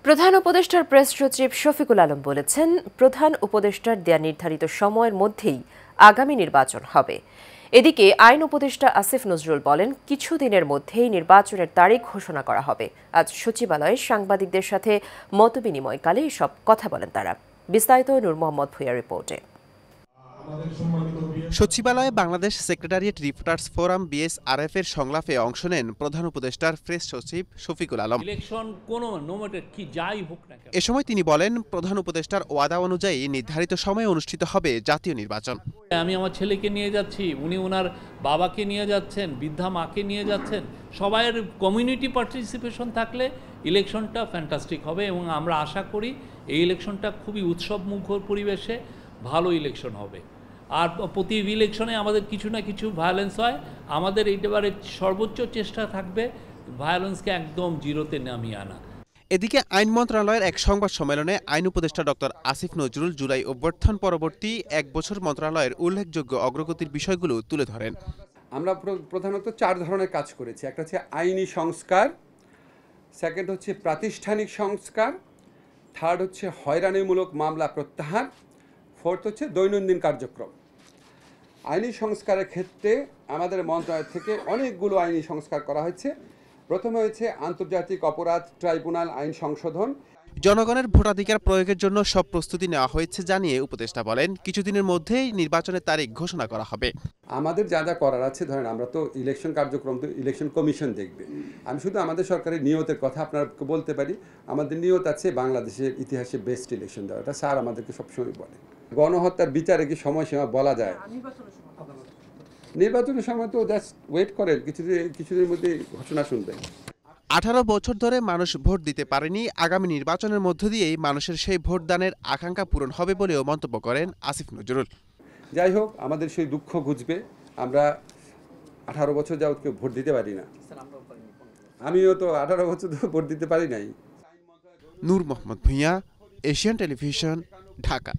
প্রধান উপদেষ্টার প্রেস সচিব শফিকুল আলম বলেছেন, প্রধান উপদেষ্টার দেয়া নির্ধারিত সময়ের মধ্যেই আগামী নির্বাচন হবে। এদিকে আইন উপদেষ্টা আসিফ নজরুল বলেন, কিছুদিনের মধ্যেই নির্বাচনের তারিখ ঘোষণা করা হবে। আজ সচিবালয়ে সাংবাদিকদের সাথে মতবিনিময়কালে এসব কথা বলেন তারা। বিস্তারিত নূর মোহাম্মদ ভূঁইয়ার রিপোর্টে। সচিবালয়ে Bangladesh secretariat reporters forum BSRF এর সংলাপে অংশ নেন প্রধান উপদেষ্টার প্রেস সচিব শফিকুল আলম। এ সময় তিনি বলেন, প্রধান উপদেষ্টার ওয়াদা অনুযায়ী নির্ধারিত সময়ে অনুষ্ঠিত হবে জাতীয় নির্বাচন। আমি আমার ছেলেকে নিয়ে যাচ্ছি, উনি ওনার বাবাকে নিয়ে যাচ্ছেন, বৃদ্ধা মাকে নিয়ে যাচ্ছেন। সবাইয়ের কমিউনিটি পার্টিসিপেশন থাকলে ইলেকশনটা ফ্যান্টাস্টিক হবে এবং আমরা আশা করি এই ইলেকশনটা খুবই উৎসবমুখর পরিবেশে ভালো ইলেকশন হবে। আর প্রতি ইলেকশনে আমাদের কিছু না কিছু ভায়োলেন্স হয়, আমাদের এইবারে সর্বোচ্চ চেষ্টা থাকবে ভায়োলেন্সকে একদম জিরোতে নামিয়ে আনা। এদিকে আইন মন্ত্রণালয়ের এক সংবাদ সম্মেলনে আইন উপদেষ্টা ডক্টর আসিফ নজরুল জুলাই অভ্যর্থন পরবর্তী এক বছর মন্ত্রণালয়ের উল্লেখযোগ্য অগ্রগতির বিষয়গুলো তুলে ধরেন। আমরা প্রধানত 4 ধরনের কাজ করেছি। একটা হচ্ছে আইনি সংস্কার, সেকেন্ড হচ্ছে প্রাতিষ্ঠানিক সংস্কার, থার্ড হচ্ছে হয়রানিমূলক মামলা প্রত্যাহার, ফোর্থ হচ্ছে দৈনন্দিন কার্যক্রম। আইনি সংস্কারের ক্ষেত্রে আমাদের মন্ত্রণালয় থেকে অনেকগুলো আইনি সংস্কার করা হয়েছে। প্রথমে হয়েছে আন্তর্জাতিক অপরাধ ট্রাইব্যুনাল আইন সংশোধন। জনগণের ভোটাধিকার প্রয়োগের জন্য সব প্রস্তুতি নেওয়া হয়েছে জানিয়ে উপদেষ্টা বলেন, কিছুদিনের মধ্যেই নির্বাচনের তারিখ ঘোষণা করা হবে। আমাদের যা যা করার আছে, ধরেন আমরা তো ইলেকশন কার্যক্রম তো ইলেকশন কমিশন দেখবে। আমি শুধু আমাদের সরকারের নিয়তের কথা আপনাকে বলতে পারি। আমাদের নিয়ত আছে বাংলাদেশের ইতিহাসে বেস্ট ইলেকশন দেওয়া। এটা স্যার আমাদেরকে সবসময় বলে। গণহত্যার বিচারে কি সময়সীমা বলা যায়? নির্বাচনের সময় তো জাস্ট ওয়েট করেন, কিছুদিনের মধ্যে ঘোষণা শুনবেন। 18 বছর ধরে মানুষ ভোট দিতে পারেনি, আগামী নির্বাচনের মধ্য দিয়েই মানুষের সেই ভোটদানের আকাঙ্ক্ষা পূরণ হবে বলেও মন্তব্য করেন আসিফ নজরুল। যাই হোক, আমাদের সেই দুঃখ ঘুচবে। আমরা 18 বছর যাবত কেউ ভোট দিতে পারি না। আমিও তো 18 বছর ভোট দিতে পারি নাই। নূর মোহাম্মদ ভূঁইয়া, এশিয়ান টেলিভিশন, ঢাকা।